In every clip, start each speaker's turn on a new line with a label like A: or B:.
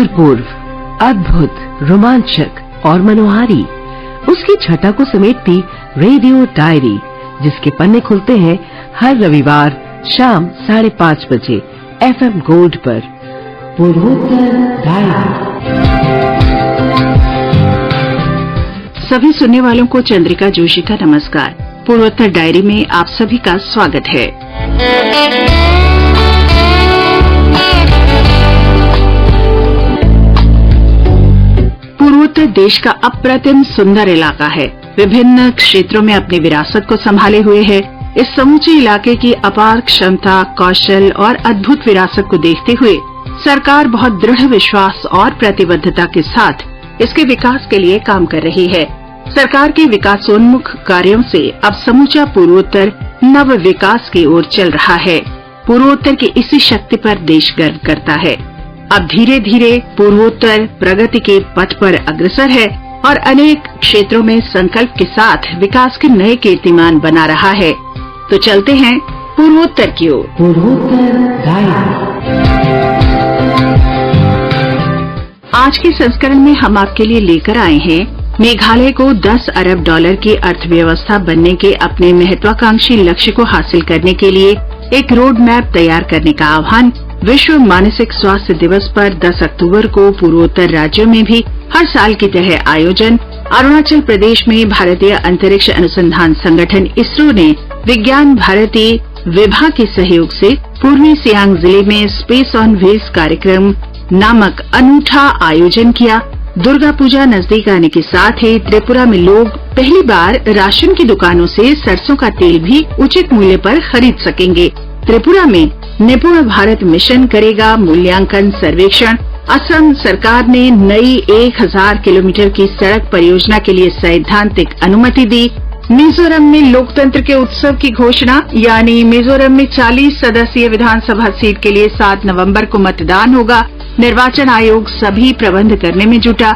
A: अभूतपूर्व, अद्भुत, रोमांचक और मनोहारी उसकी छटा को समेटती रेडियो डायरी, जिसके पन्ने खुलते हैं हर रविवार शाम 5:30 बजे FM गोल्ड पर। पूर्वोत्तर डायरी।
B: सभी सुनने वालों को चंद्रिका जोशी का नमस्कार। पूर्वोत्तर डायरी में आप सभी का स्वागत है। पूर्वोत्तर देश का अप्रतिम सुंदर इलाका है। विभिन्न क्षेत्रों में अपनी विरासत को संभाले हुए है। इस समूचे इलाके की अपार क्षमता, कौशल और अद्भुत विरासत को देखते हुए सरकार बहुत दृढ़ विश्वास और प्रतिबद्धता के साथ इसके विकास के लिए काम कर रही है। सरकार के विकासोन्मुख कार्यों से अब समूचा पूर्वोत्तर नव विकास की ओर चल रहा है। पूर्वोत्तर की इसी शक्ति पर देश गर्व करता है। अब धीरे धीरे पूर्वोत्तर प्रगति के पथ पर अग्रसर है और अनेक क्षेत्रों में संकल्प के साथ विकास के नए कीर्तिमान बना रहा है। तो चलते हैं पूर्वोत्तर की ओर। आज के संस्करण में हम आपके लिए लेकर आए हैं मेघालय को $10 अरब की अर्थव्यवस्था बनने के अपने महत्वाकांक्षी लक्ष्य को हासिल करने के लिए एक रोड मैप तैयार करने का आह्वान। विश्व मानसिक स्वास्थ्य दिवस पर 10 अक्टूबर को पूर्वोत्तर राज्यों में भी हर साल की तरह आयोजन। अरुणाचल प्रदेश में भारतीय अंतरिक्ष अनुसंधान संगठन इसरो ने विज्ञान भारती विभाग के सहयोग से पूर्वी सियांग जिले में स्पेस ऑन व्हील्स कार्यक्रम नामक अनूठा आयोजन किया। दुर्गा पूजा नजदीक आने के साथ ही त्रिपुरा में लोग पहली बार राशन की दुकानों से सरसों का तेल भी उचित मूल्य पर खरीद सकेंगे। त्रिपुरा में निपुण भारत मिशन करेगा मूल्यांकन सर्वेक्षण। असम सरकार ने नई 1000 किलोमीटर की सड़क परियोजना के लिए सैद्धांतिक अनुमति दी। मिजोरम में लोकतंत्र के उत्सव की घोषणा, यानी मिजोरम में 40 सदस्यीय विधानसभा सीट के लिए 7 नवंबर को मतदान होगा। निर्वाचन आयोग सभी प्रबंध करने में जुटा।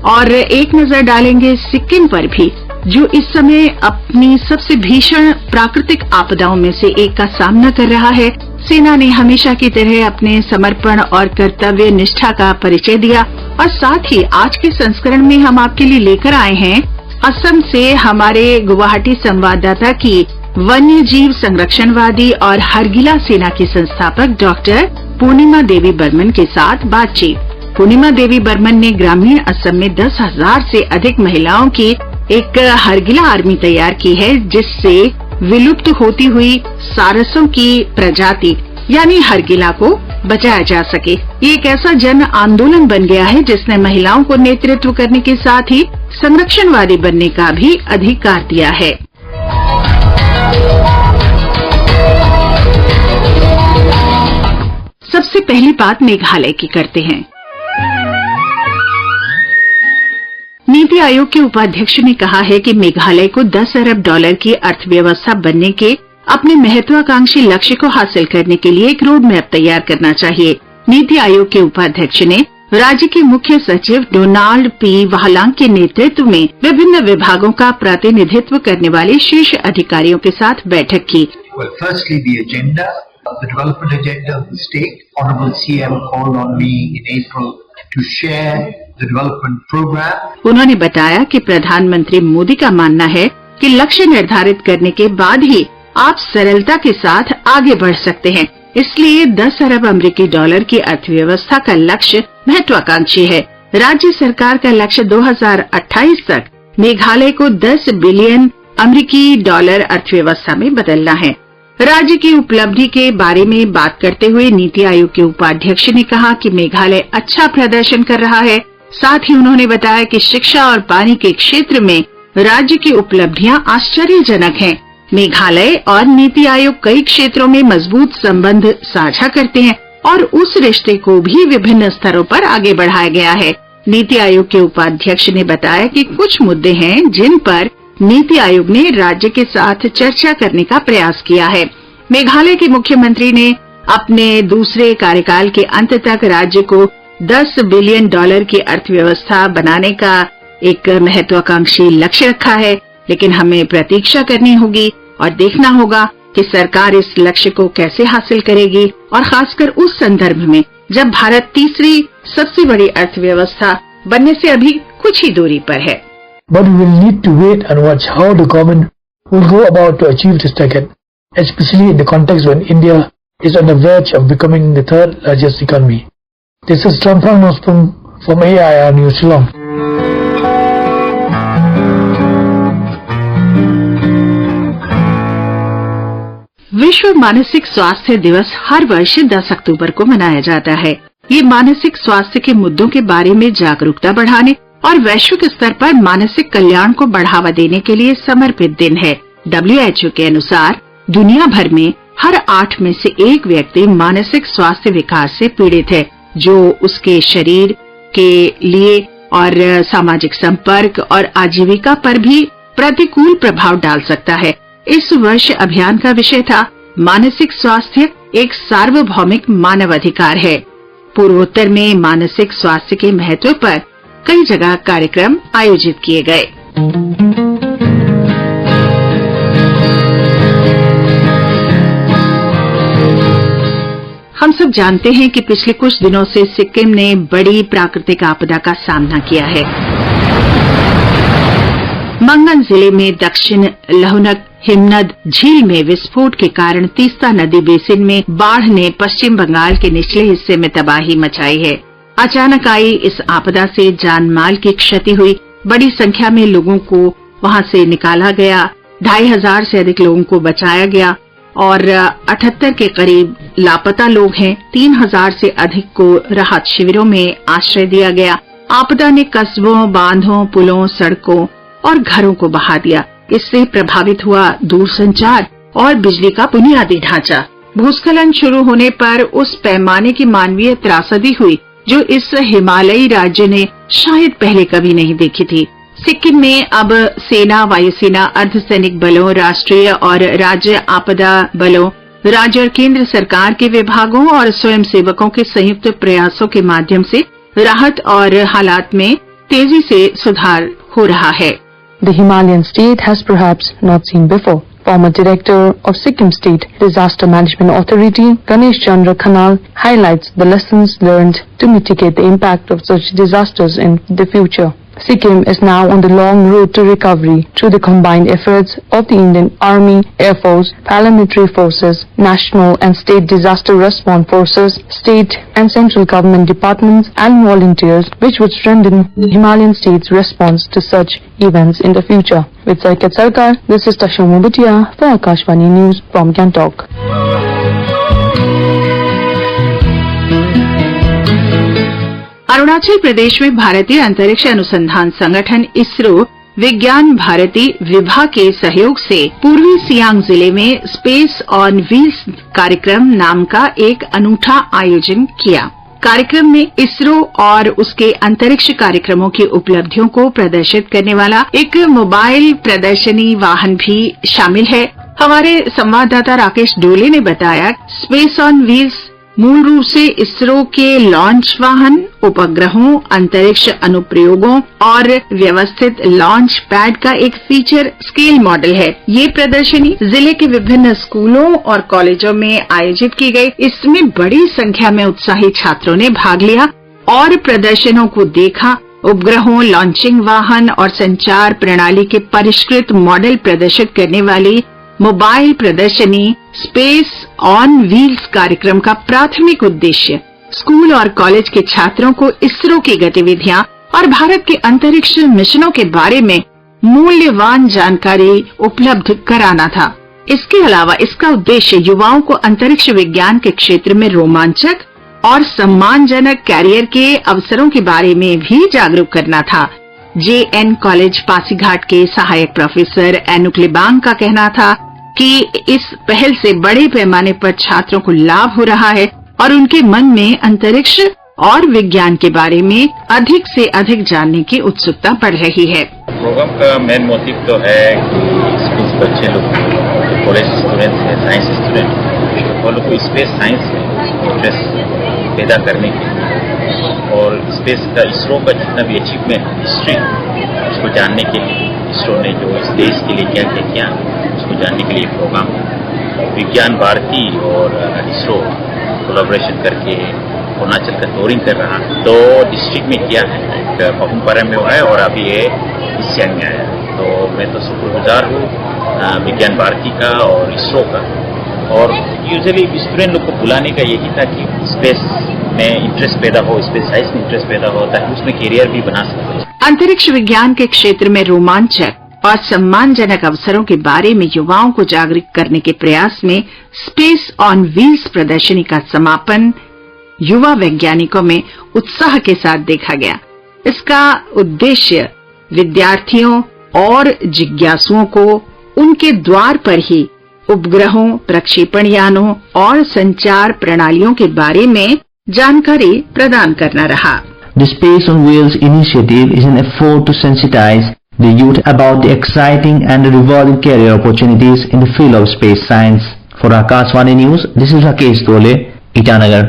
B: और एक नजर डालेंगे सिक्किम पर भी, जो इस समय अपनी सबसे भीषण प्राकृतिक आपदाओं में से एक का सामना कर रहा है। सेना ने हमेशा की तरह अपने समर्पण और कर्तव्य निष्ठा का परिचय दिया। और साथ ही आज के संस्करण में हम आपके लिए लेकर आए हैं असम से हमारे गुवाहाटी संवाददाता की वन्य जीव संरक्षणवादी और हरगिला सेना की संस्थापक डॉक्टर पूर्णिमा देवी बर्मन के साथ बातचीत। पूर्णिमा देवी बर्मन ने ग्रामीण असम में 10,000 से अधिक महिलाओं की एक हरगिला आर्मी तैयार की है, जिससे विलुप्त होती हुई सारसों की प्रजाति यानी हरगिला को बचाया जा सके। ये एक ऐसा जन आंदोलन बन गया है जिसने महिलाओं को नेतृत्व करने के साथ ही संरक्षणवादी बनने का भी अधिकार दिया है। सबसे पहली बात मेघालय की करते हैं। नीति आयोग के उपाध्यक्ष ने कहा है कि मेघालय को $10 अरब की अर्थव्यवस्था बनने के अपने महत्वाकांक्षी लक्ष्य को हासिल करने के लिए एक रोड मैप तैयार करना चाहिए। नीति आयोग के उपाध्यक्ष ने राज्य के मुख्य सचिव डोनाल्ड पी वाहलांग के नेतृत्व में विभिन्न विभागों का प्रतिनिधित्व करने वाले शीर्ष अधिकारियों के साथ बैठक की।
C: The development agenda of the state. Honorable CM called on me in April to share the development program.
B: उन्होंने बताया कि प्रधानमंत्री मोदी का मानना है कि लक्ष्य निर्धारित करने के बाद ही आप सरलता के साथ आगे बढ़ सकते हैं। इसलिए $10 अरब की अर्थव्यवस्था का लक्ष्य महत्वाकांक्षी है। राज्य सरकार का लक्ष्य 2028 तक मेघालय को $10 बिलियन अर्थव्यवस्था में बदलना है। राज्य की उपलब्धि के बारे में बात करते हुए नीति आयोग के उपाध्यक्ष ने कहा कि मेघालय अच्छा प्रदर्शन कर रहा है। साथ ही उन्होंने बताया कि शिक्षा और पानी के क्षेत्र में राज्य की उपलब्धियां आश्चर्यजनक हैं। मेघालय और नीति आयोग कई क्षेत्रों में मजबूत संबंध साझा करते हैं और उस रिश्ते को भी विभिन्न स्तरों पर आगे बढ़ाया गया है। नीति आयोग के उपाध्यक्ष ने बताया कि कुछ मुद्दे हैं जिन पर नीति आयोग ने राज्य के साथ चर्चा करने का प्रयास किया है। मेघालय के मुख्यमंत्री ने अपने दूसरे कार्यकाल के अंत तक राज्य को $10 बिलियन की अर्थव्यवस्था बनाने का एक महत्वाकांक्षी लक्ष्य रखा है, लेकिन हमें प्रतीक्षा करनी होगी और देखना होगा कि सरकार इस लक्ष्य को कैसे हासिल करेगी और खासकर उस संदर्भ में जब भारत तीसरी सबसे बड़ी अर्थव्यवस्था बनने से अभी कुछ ही दूरी पर है।
D: But we will need to wait and watch how the government will go about to achieve this target, especially in the context when India is on the verge of becoming the third largest economy. This is Lamphang Nospung from AIR News Shillong.
B: विश्व मानसिक स्वास्थ्य दिवस हर वर्ष 10 अक्टूबर को मनाया जाता है। ये मानसिक स्वास्थ्य के मुद्दों के बारे में जागरूकता बढ़ाने और वैश्विक स्तर पर मानसिक कल्याण को बढ़ावा देने के लिए समर्पित दिन है। WHO के अनुसार दुनिया भर में हर 8 में से 1 व्यक्ति मानसिक स्वास्थ्य विकार से पीड़ित है, जो उसके शरीर के लिए और सामाजिक संपर्क और आजीविका पर भी प्रतिकूल प्रभाव डाल सकता है। इस वर्ष अभियान का विषय था मानसिक स्वास्थ्य एक सार्वभौमिक मानव अधिकार है। पूर्वोत्तर में मानसिक स्वास्थ्य के महत्व पर कई जगह कार्यक्रम आयोजित किए गए। हम सब जानते हैं कि पिछले कुछ दिनों से सिक्किम ने बड़ी प्राकृतिक आपदा का सामना किया है। मंगन जिले में दक्षिण लहुनक हिमनद झील में विस्फोट के कारण तीस्ता नदी बेसिन में बाढ़ ने पश्चिम बंगाल के निचले हिस्से में तबाही मचाई है। अचानक आई इस आपदा से जान माल की क्षति हुई, बड़ी संख्या में लोगों को वहां से निकाला गया, 2500 से अधिक लोगों को बचाया गया और 78 के करीब लापता लोग हैं। 3000 से अधिक को राहत शिविरों में आश्रय दिया गया। आपदा ने कस्बों, बांधों, पुलों, सड़कों और घरों को बहा दिया। इससे प्रभावित हुआ दूरसंचार और बिजली का बुनियादी ढांचा। भूस्खलन शुरू होने पर उस पैमाने की मानवीय त्रासदी हुई जो इस हिमालयी राज्य ने शायद पहले कभी नहीं देखी थी। सिक्किम में अब सेना, वायुसेना, अर्धसैनिक बलों, राष्ट्रीय और राज्य आपदा बलों, राज्य और केंद्र सरकार के विभागों और स्वयंसेवकों के संयुक्त प्रयासों के माध्यम से राहत और हालात में तेजी से सुधार हो रहा है।
E: The Himalayan state has perhaps not seen before. Former Director of Sikkim State Disaster Management Authority, Ganesh Chandra Khanal, highlights the lessons learned to mitigate the impact of such disasters in the future. Sikkim is now on the long road to recovery through the combined efforts of the Indian Army, Air Force, paramilitary forces, national and state disaster response forces, state and central government departments and volunteers, which would strengthen the Himalayan state's response to such events in the future. With Sarkat Sarkar, this is Tasha Mubatia for Akashvani News from Gangtok.
B: Arunachal Pradesh में भारतीय अंतरिक्ष अनुसंधान संगठन इसरो विज्ञान भारती विभाग के सहयोग से पूर्वी सियांग जिले में स्पेस ऑन व्हील्स कार्यक्रम नाम का एक अनूठा आयोजन किया। कार्यक्रम में इसरो और उसके अंतरिक्ष कार्यक्रमों की उपलब्धियों को प्रदर्शित करने वाला एक मोबाइल प्रदर्शनी वाहन भी शामिल है। हमारे संवाददाता राकेश डोले ने बताया, स्पेस ऑन व्हील्स मूल रूप से इसरो के लॉन्च वाहन, उपग्रहों, अंतरिक्ष अनुप्रयोगों और व्यवस्थित लॉन्च पैड का एक फीचर स्केल मॉडल है। ये प्रदर्शनी जिले के विभिन्न स्कूलों और कॉलेजों में आयोजित की गई। इसमें बड़ी संख्या में उत्साही छात्रों ने भाग लिया और प्रदर्शनों को देखा। उपग्रहों, लॉन्चिंग वाहन और संचार प्रणाली के परिष्कृत मॉडल प्रदर्शित करने वाली मोबाइल प्रदर्शनी स्पेस ऑन व्हील्स कार्यक्रम का प्राथमिक उद्देश्य स्कूल और कॉलेज के छात्रों को इसरो की गतिविधियां और भारत के अंतरिक्ष मिशनों के बारे में मूल्यवान जानकारी उपलब्ध कराना था। इसके अलावा इसका उद्देश्य युवाओं को अंतरिक्ष विज्ञान के क्षेत्र में रोमांचक और सम्मानजनक कैरियर के अवसरों के बारे में भी जागरूक करना था। JN कॉलेज पासीघाट के सहायक प्रोफेसर एनुक लिबांग का कहना था कि इस पहल से बड़े पैमाने पर छात्रों को लाभ हो रहा है और उनके मन में अंतरिक्ष और विज्ञान के बारे में अधिक से अधिक जानने की उत्सुकता बढ़ रही है।
F: प्रोग्राम का मेन मोटिव तो है कि बच्चे लोग जो कॉलेज स्टूडेंट हैं, साइंस स्टूडेंट, वो लोग को स्पेस साइंस में इंटरेस्ट पैदा करने के लिए और स्पेस का इसरो का जितना भी अचीवमेंट हिस्ट्री उसको जानने के लिए इसरो ने जो इस देश के लिए क्या क्या किया उसको जानने के लिए प्रोग्राम विज्ञान भारती और इसरो कोलैबोरेशन करके अरुणाचल का टूरिंग कर रहा है। तो डिस्ट्रिक्ट में किया है, एक पपुमपारा में हुआ है और अभी ये सियांग में आया। तो मैं तो शुक्रगुजार हूँ विज्ञान भारती का और इसरो का। और यूजुअली स्टूडेंट लोग को बुलाने का यही था कि स्पेस में इंटरेस्ट पैदा हो, स्पेस साइंस में इंटरेस्ट पैदा हो ताकि उसमें करियर भी बना सके।
B: अंतरिक्ष विज्ञान के क्षेत्र में रोमांचक और सम्मानजनक अवसरों के बारे में युवाओं को जागरूक करने के प्रयास में स्पेस ऑन व्हील्स प्रदर्शनी का समापन युवा वैज्ञानिकों में उत्साह के साथ देखा गया। इसका उद्देश्य विद्यार्थियों और जिज्ञासुओं को उनके द्वार पर ही उपग्रहों, प्रक्षेपण यानों और संचार प्रणालियों के बारे में जानकारी प्रदान करना रहा।
G: The Space on Wheels initiative is an effort to sensitize the youth about the exciting and rewarding career opportunities in the field of space science. For Akashvani News, this is Rakesh Dole, Itanagar.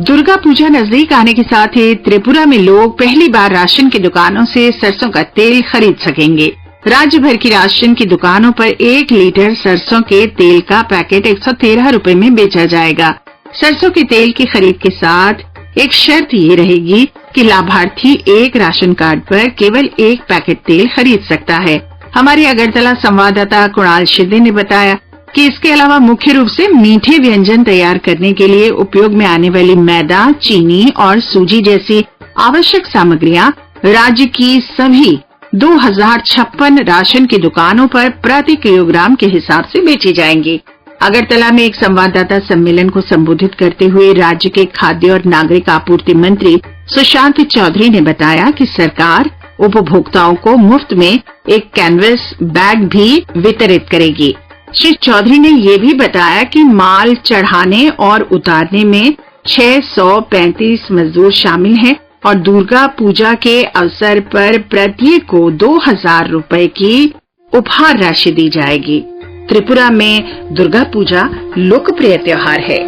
B: Durga Puja नजदीक आने के साथ ही त्रिपुरा में लोग पहली बार ration की दुकानों से सरसों का तेल खरीद सकेंगे। राज्य भर की राशन की दुकानों पर 1 लीटर सरसों के तेल का पैकेट 113 रुपए में बेचा जाएगा। सरसों के तेल की खरीद के साथ एक शर्त ये रहेगी कि लाभार्थी एक राशन कार्ड पर केवल 1 पैकेट तेल खरीद सकता है। हमारे अगरतला संवाददाता कुणाल शिंदे ने बताया कि इसके अलावा मुख्य रूप से मीठे व्यंजन तैयार करने के लिए उपयोग में आने वाली मैदा, चीनी और सूजी जैसी आवश्यक सामग्रियां राज्य की सभी 2056 राशन की दुकानों पर प्रति किलोग्राम के हिसाब से बेची जाएंगी। अगरतला में एक संवाददाता सम्मेलन को संबोधित करते हुए राज्य के खाद्य और नागरिक आपूर्ति मंत्री सुशांत चौधरी ने बताया कि सरकार उपभोक्ताओं को मुफ्त में एक कैनवस बैग भी वितरित करेगी। श्री चौधरी ने ये भी बताया कि माल चढ़ाने और उतारने में 635 मजदूर शामिल हैं और दुर्गा पूजा के अवसर पर प्रत्येक को 2000 रुपए की उपहार राशि दी जाएगी। त्रिपुरा में दुर्गा पूजा लोकप्रिय त्योहार है।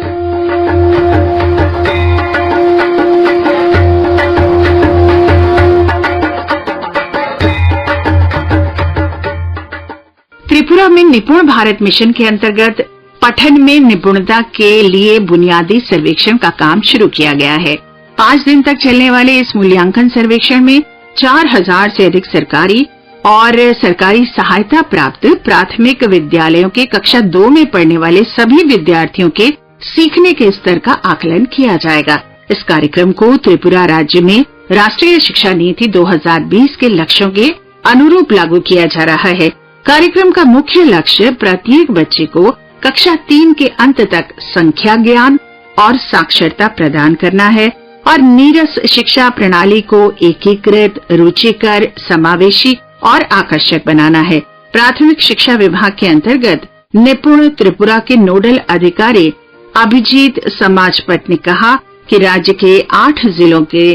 B: त्रिपुरा में निपुण भारत मिशन के अंतर्गत पठन में निपुणता के लिए बुनियादी सर्वेक्षण का काम शुरू किया गया है। 5 दिन तक चलने वाले इस मूल्यांकन सर्वेक्षण में 4000 से अधिक सरकारी और सरकारी सहायता प्राप्त प्राथमिक विद्यालयों के कक्षा 2 में पढ़ने वाले सभी विद्यार्थियों के सीखने के स्तर का आकलन किया जाएगा। इस कार्यक्रम को त्रिपुरा राज्य में राष्ट्रीय शिक्षा नीति 2020 के लक्ष्यों के अनुरूप लागू किया जा रहा है। कार्यक्रम का मुख्य लक्ष्य प्रत्येक बच्चे को कक्षा 3 के अंत तक संख्या ज्ञान और साक्षरता प्रदान करना है और नीरस शिक्षा प्रणाली को एकीकृत, रुचिकर, समावेशी और आकर्षक बनाना है। प्राथमिक शिक्षा विभाग के अंतर्गत निपुण त्रिपुरा के नोडल अधिकारी अभिजीत समाजपट ने कहा कि राज्य के 8 जिलों के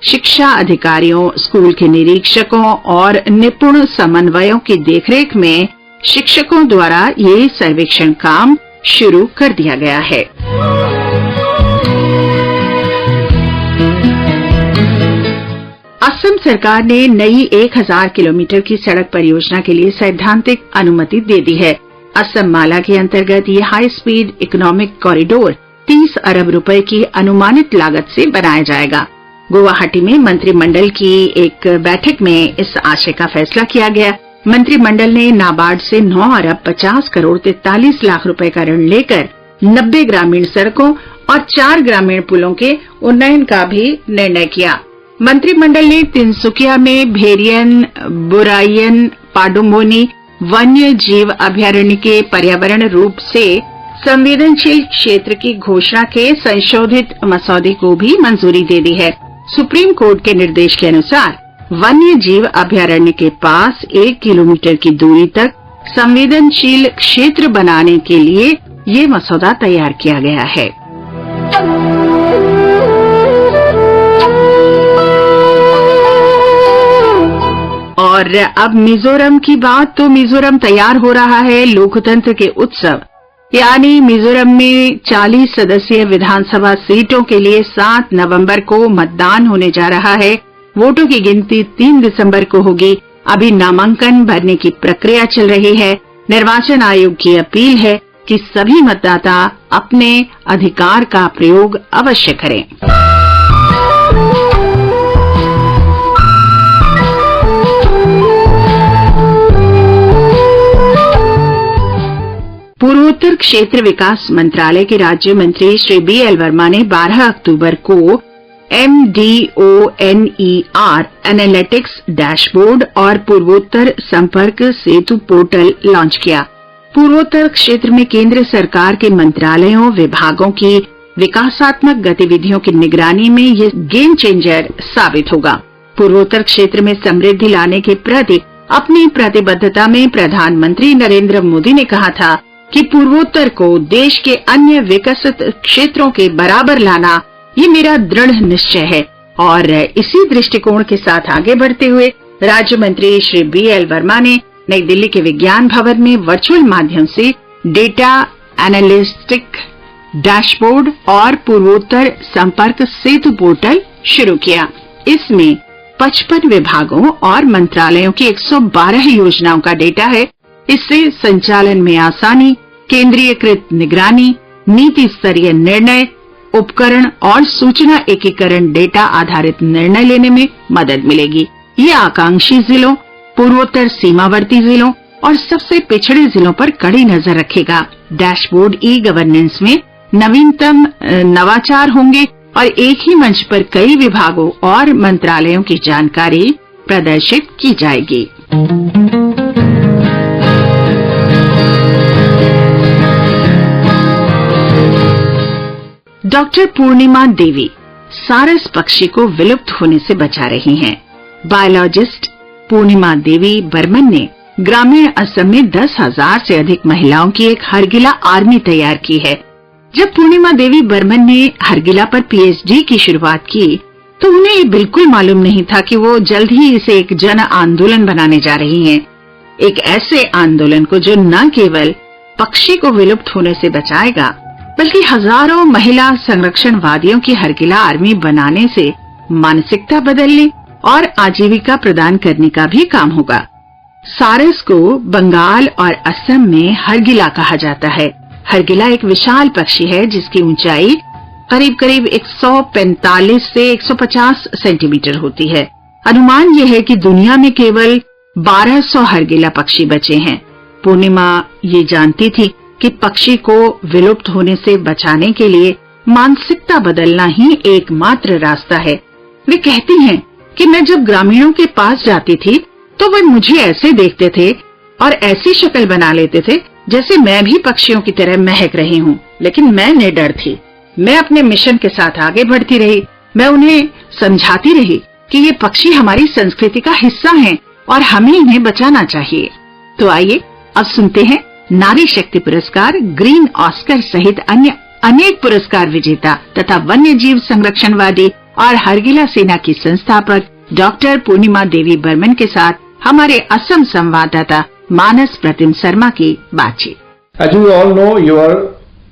B: शिक्षा अधिकारियों, स्कूल के निरीक्षकों और निपुण समन्वयों की देखरेख में शिक्षकों द्वारा ये सर्वेक्षण काम शुरू कर दिया गया है। असम सरकार ने नई 1000 किलोमीटर की सड़क परियोजना के लिए सैद्धांतिक अनुमति दे दी है। असम माला के अंतर्गत ये हाई स्पीड इकोनॉमिक कॉरिडोर 30 अरब रुपए की अनुमानित लागत से बनाया जाएगा। गुवाहाटी में मंत्रिमंडल की एक बैठक में इस आशय का फैसला किया गया। मंत्रिमंडल ने नाबार्ड से 9 अरब 50 करोड़ 43 लाख रुपए का ऋण लेकर 90 ग्रामीण सड़कों और 4 ग्रामीण पुलों के उन्नयन का भी निर्णय किया। मंत्रिमंडल ने तिनसुकिया में भेरियन बुरायन पाडुमोनी वन्य जीव अभयारण्य के पर्यावरण रूप से संवेदनशील क्षेत्र की घोषणा के संशोधित मसौदे को भी मंजूरी दे दी है। सुप्रीम कोर्ट के निर्देश के अनुसार वन्य जीव अभयारण्य के पास 1 किलोमीटर की दूरी तक संवेदनशील क्षेत्र बनाने के लिए ये मसौदा तैयार किया गया है। और अब मिजोरम की बात, तो मिजोरम तैयार हो रहा है लोकतंत्र के उत्सव, यानी मिजोरम में 40 सदस्यीय विधानसभा सीटों के लिए 7 नवंबर को मतदान होने जा रहा है। वोटों की गिनती 3 दिसंबर को होगी। अभी नामांकन भरने की प्रक्रिया चल रही है। निर्वाचन आयोग की अपील है कि सभी मतदाता अपने अधिकार का प्रयोग अवश्य करें। पूर्वोत्तर क्षेत्र विकास मंत्रालय के राज्य मंत्री श्री BL वर्मा ने 12 अक्टूबर को MDONER एनालिटिक्स डैशबोर्ड और पूर्वोत्तर संपर्क सेतु पोर्टल लॉन्च किया। पूर्वोत्तर क्षेत्र में केंद्र सरकार के मंत्रालयों विभागों की विकासात्मक गतिविधियों की निगरानी में ये गेम चेंजर साबित होगा। पूर्वोत्तर क्षेत्र में समृद्धि लाने के प्रति अपनी प्रतिबद्धता में प्रधानमंत्री नरेंद्र मोदी ने कहा था कि पूर्वोत्तर को देश के अन्य विकसित क्षेत्रों के बराबर लाना ये मेरा दृढ़ निश्चय है। और इसी दृष्टिकोण के साथ आगे बढ़ते हुए राज्य मंत्री श्री BL वर्मा ने नई दिल्ली के विज्ञान भवन में वर्चुअल माध्यम से डेटा एनालिटिक डैशबोर्ड और पूर्वोत्तर संपर्क सेतु पोर्टल शुरू किया। इसमें 55 विभागों और मंत्रालयों की 112 योजनाओं का डेटा है। इससे संचालन में आसानी, केंद्रीयकृत निगरानी, नीति स्तरीय निर्णय, उपकरण और सूचना एकीकरण डेटा आधारित निर्णय लेने में मदद मिलेगी। ये आकांक्षी जिलों, पूर्वोत्तर सीमावर्ती जिलों और सबसे पिछड़े जिलों पर कड़ी नजर रखेगा। डैशबोर्ड ई-गवर्नेंस में नवीनतम नवाचार होंगे और एक ही मंच पर कई विभागों और मंत्रालयों की जानकारी प्रदर्शित की जाएगी। डॉक्टर पूर्णिमा देवी सारस पक्षी को विलुप्त होने से बचा रही हैं। बायोलॉजिस्ट पूर्णिमा देवी बर्मन ने ग्रामीण असम में 10,000 से अधिक महिलाओं की एक हरगिला आर्मी तैयार की है। जब पूर्णिमा देवी बर्मन ने हरगिला पर PhD की शुरुआत की तो उन्हें ये बिल्कुल मालूम नहीं था कि वो जल्द ही इसे एक जन आंदोलन बनाने जा रही हैं। एक ऐसे आंदोलन को जो न केवल पक्षी को विलुप्त होने से बचाएगा बल्कि हजारों महिला संरक्षणवादियों की हरगिला आर्मी बनाने से मानसिकता बदलने और आजीविका प्रदान करने का भी काम होगा। सारस को बंगाल और असम में हरगिला कहा जाता है। हरगिला एक विशाल पक्षी है जिसकी ऊंचाई करीब 145 से 150 सेंटीमीटर होती है। अनुमान यह है कि दुनिया में केवल 1200 हरगिला पक्षी बचे हैं। पूर्णिमा ये जानती थी कि पक्षी को विलुप्त होने से बचाने के लिए मानसिकता बदलना ही एकमात्र रास्ता है। वे कहती हैं कि मैं जब ग्रामीणों के पास जाती थी तो वे मुझे ऐसे देखते थे और ऐसी शक्ल बना लेते थे जैसे मैं भी पक्षियों की तरह महक रही हूँ, लेकिन मैं निडर थी। मैं अपने मिशन के साथ आगे बढ़ती रही। मैं उन्हें समझाती रही कि ये पक्षी हमारी संस्कृति का हिस्सा हैं और हमें इन्हें बचाना चाहिए। तो आइए अब सुनते हैं नारी शक्ति पुरस्कार, ग्रीन ऑस्कर सहित अन्य अनेक पुरस्कार विजेता तथा वन्य जीव संरक्षणवादी और हरगिला सेना की संस्थापक डॉक्टर पूर्णिमा देवी बर्मन के साथ हमारे असम संवाददाता मानस प्रतिम शर्मा की बातचीत।
H: As you all know, you are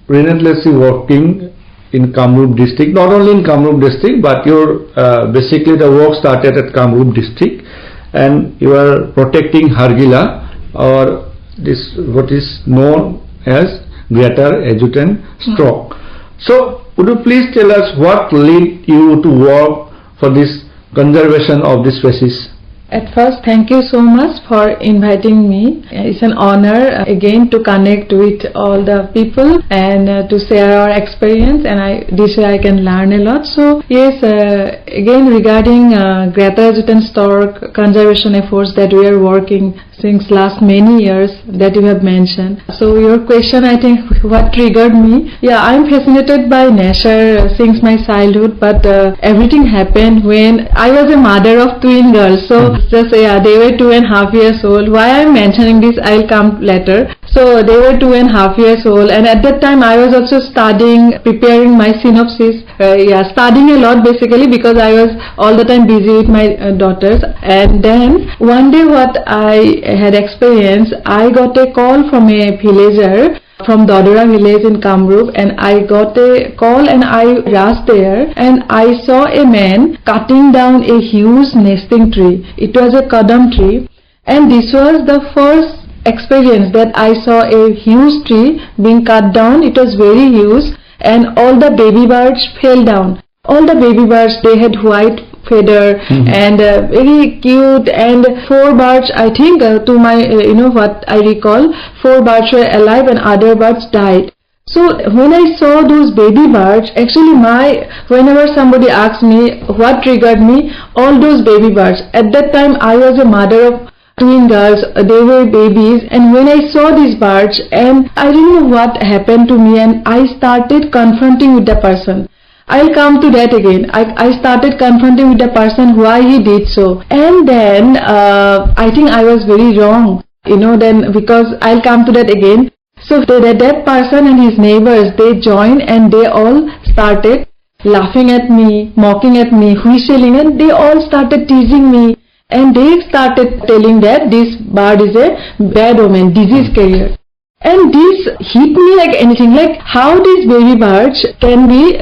H: relentlessly working in Kamrup district, not only in Kamrup district, but your basically the work started at Kamrup district, and you are protecting Hargila, or this what is known as greater adjutant stork. So, would you please tell us what led you to work for this conservation of this species?
I: At first, thank you so much for inviting me. It's an honor again to connect with all the people and to share our experience, and this way I can learn a lot. So yes, again regarding greater adjutant stork conservation efforts that we are working since last many years that you have mentioned. So your question, I think, what triggered me? Yeah, I'm fascinated by nature since my childhood, but everything happened when I was a mother of twin girls. So just they were 2.5 years old. Why I'm mentioning this, I'll come later. So they were 2.5 years old, and at that time I was also studying, preparing my synopsis. Studying a lot basically because I was all the time busy with my daughters. And then one day what I had experienced, I got a call from a villager from Dodora village in Kamrup, and I got a call and I rushed there, and I saw a man cutting down a huge nesting tree. It was a kadam tree, and this was the first experience that I saw a huge tree being cut down. It was very huge, and all the baby birds fell down. All the baby birds, they had white feather and very cute, and 4 birds, I think, to my what I recall, 4 birds were alive and other birds died. So when I saw those baby birds, actually whenever somebody asks me what triggered me, all those baby birds. At that time I was a mother of twin girls, they were babies, and when I saw these birds, and I didn't know what happened to me, and I started confronting with the person. I'll come to that again. I started confronting with the person why he did so, and then I think I was very wrong, then, because I'll come to that again. So that person and his neighbors, they joined and they all started laughing at me, mocking at me, whistling, and they all started teasing me, and they started telling that this bird is a bad omen, disease carrier. And this hit me like anything, like how these baby birds can be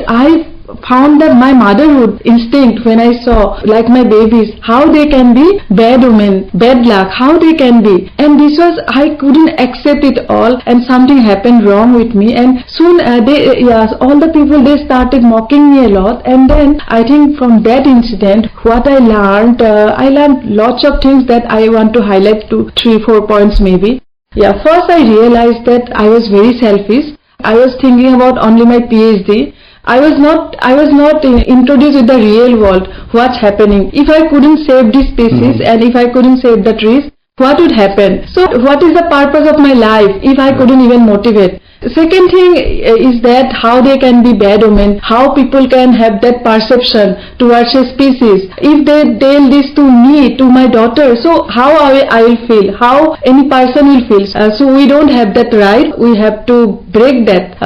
I: I found that my motherhood instinct when I saw like my babies, how they can be bad omen, bad luck, how they can be. And this was, I couldn't accept it all, and something happened wrong with me, and soon all the people, they started mocking me a lot. And then I think from that incident, what I learned lots of things that I want to highlight to 3-4 points maybe. First I realized that I was very selfish. I was thinking about only my PhD. I was not introduced with the real world, what's happening. If I couldn't save this species and if I couldn't save the trees, what would happen? So what is the purpose of my life if I couldn't even motivate? Second thing is that how they can be bad omen, how people can have that perception towards a species. If they tell this to me, to my daughter, so how I will feel, how any person will feel. So we don't have that right. We have to break that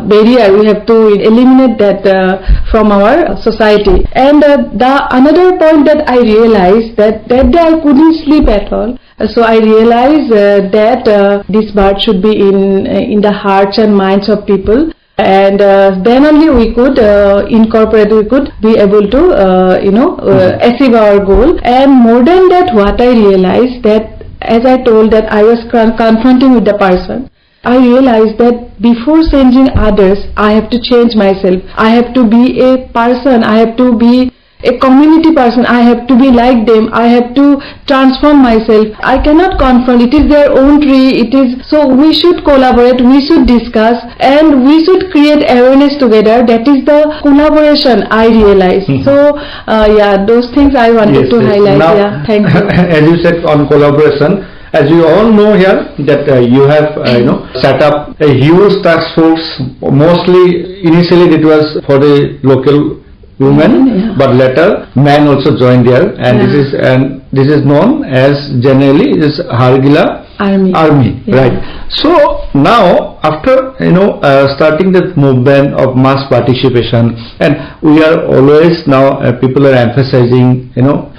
I: barrier. We have to eliminate that from our society. And the another point that I realized that day I couldn't sleep at all. So I realized that this bird should be in the hearts and minds of people, and then only we could incorporate, we could be able to achieve our goal. And more than that, what I realized that, as I told, that I was confronting with the person, I realized that before changing others, I have to change myself. I have to be a person, I have to be a community person, I have to be like them, I have to transform myself. I cannot confront, it is their own tree, so we should collaborate, we should discuss, and we should create awareness together. That is the collaboration I realized. So those things I wanted to highlight.
H: Now,
I: thank you.
H: As you said on collaboration, as you all know here that you have set up a huge task force. Mostly initially it was for the local women, but later men also joined there, and this is known as generally is Hargila Army, right? So now after starting the movement of mass participation, and we are always now people are emphasizing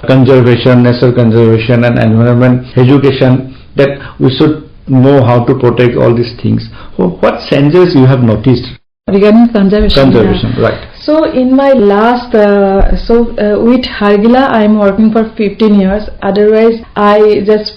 H: conservation, nature conservation and environment education, that we should know how to protect all these things. What changes you have noticed
I: regarding conservation?
H: Right.
I: So in my last, with Hargila, I am working for 15 years. Otherwise,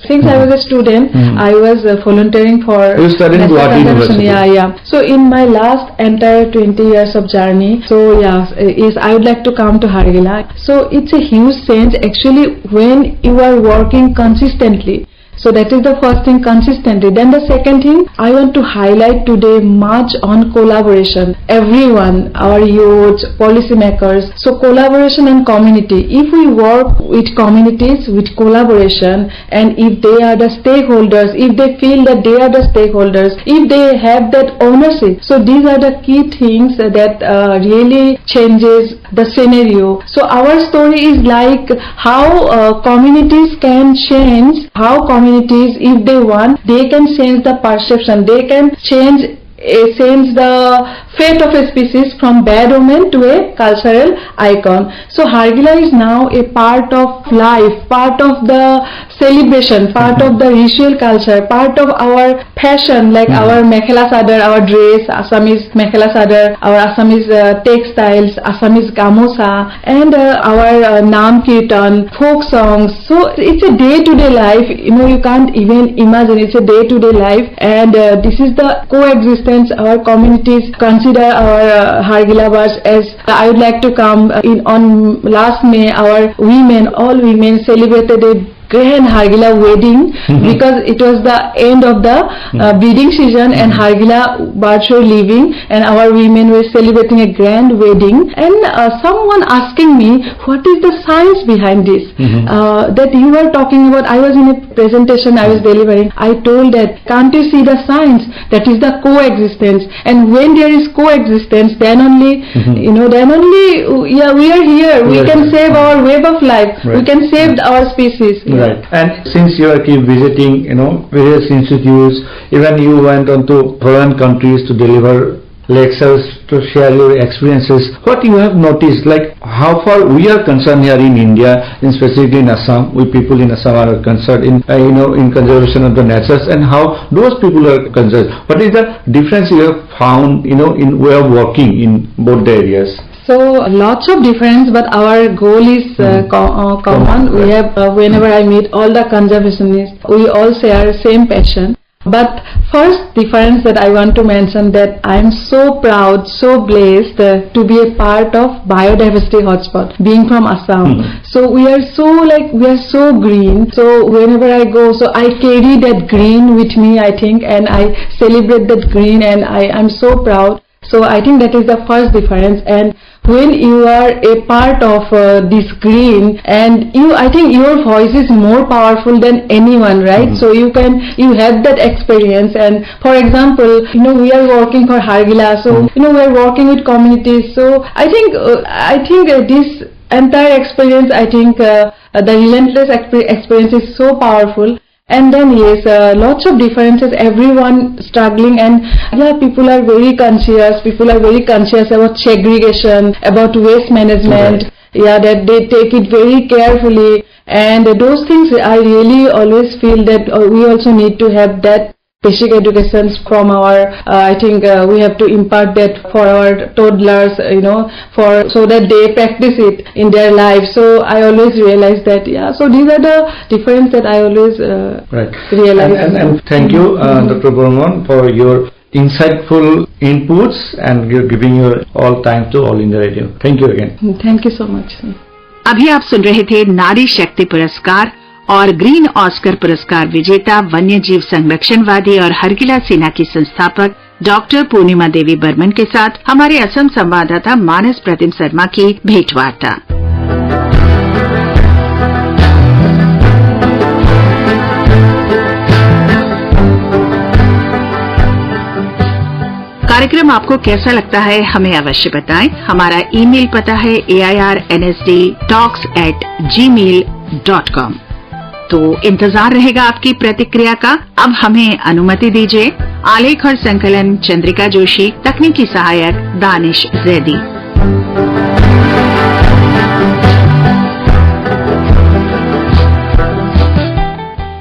I: since I was a student, I was volunteering for.
H: You studied in Guwahati University.
I: So in my last entire 20 years of journey, I would like to come to Hargila. So it's a huge change actually when you are working consistently. So that is the first thing, consistency. Then the second thing, I want to highlight today much on collaboration. Everyone, our youths, policymakers. So collaboration and community. If we work with communities, with collaboration, and if they are the stakeholders, if they feel that they are the stakeholders, if they have that ownership. So these are the key things that really changes the scenario. So our story is like how communities can change, how communities, if they want, they can change the perception, they can change the fate of a species from bad omen to a cultural icon. So Hargila is now a part of life, part of the celebration, part of the ritual culture, part of our fashion, like our mekhela sadar, our dress, Assamese mekhela sadar, our Assamese textiles, Assamese gamosa, and our Nam Kirtan, folk songs. So it's a day-to-day life, you can't even imagine, it's a day-to-day life, and this is the coexistence. Our communities consider our Hargila bars as, I would like to come on last May, our women, all women celebrated a grand Hargila wedding because it was the end of the breeding season and Hargila birds were leaving and our women were celebrating a grand wedding, and someone asking me what is the science behind this that you were talking about. I was in a presentation I was delivering. I told that, can't you see the science? That is the coexistence, and when there is coexistence, then only then only we are here. We can save our web of life. We can save our species.
H: Right. And since you are keep visiting, various institutes, even you went on to foreign countries to deliver lectures, to share your experiences, what you have noticed, like how far we are concerned here in India, and specifically in Assam, we people in Assam are concerned in in conservation of the natures, and how those people are concerned. What is the difference you have found, in way of working in both the areas?
I: So lots of difference, but our goal is common. We have whenever I meet all the conservationists, we all share same passion. But first difference that I want to mention, that I am so proud, so blessed to be a part of biodiversity hotspot, being from Assam. So we are so green. So whenever I go, so I carry that green with me, I think, and I celebrate that green, and I am so proud. So I think that is the first difference. And when you are a part of this green, and I think your voice is more powerful than anyone, right? So you have that experience. And for example, we are working for Hargila, so we are working with communities. So I think this entire experience, I think the relentless experience is so powerful. And then yes, lots of differences, everyone struggling, and people are very conscious. People are very conscious about segregation, about waste management. That they take it very carefully, and those things I really always feel that we also need to have that basic education from our, I think we have to impart that for our toddlers, so that they practice it in their lives. So I always realize that, so these are the difference that I always realize.
H: And thank you, Dr. Burman, for your insightful inputs and you're giving your all time to All India Radio. Thank you again.
I: Thank you so much.
B: अभी आप सुन रहे थे नारी शक्ति पुरस्कार और green Oscar पुरस्कार विजेता वन्यजीव संरक्षणवादी और हरगिला सेना की संस्थापक डॉक्टर पूर्णिमा देवी बर्मन के साथ हमारे असम संवाददाता मानस प्रतिम शर्मा की भेंटवार्ता। कार्यक्रम आपको कैसा लगता है, हमें अवश्य बताएं। हमारा ईमेल पता है airnsdtalks@gmail.com। तो इंतजार रहेगा आपकी प्रतिक्रिया का। अब हमें अनुमति दीजिए। आलेख और संकलन चंद्रिका जोशी, तकनीकी सहायक दानिश जैदी।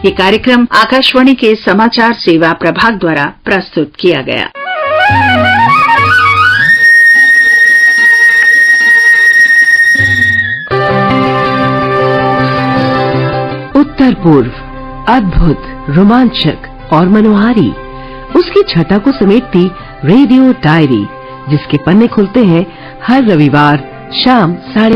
B: ये कार्यक्रम आकाशवाणी के समाचार सेवा प्रभाग द्वारा प्रस्तुत किया गया।
A: उत्तर पूर्व, अद्भुत, रोमांचक और मनोहारी, उसकी छटा को समेटती रेडियो डायरी, जिसके पन्ने खुलते हैं हर रविवार शाम 5:30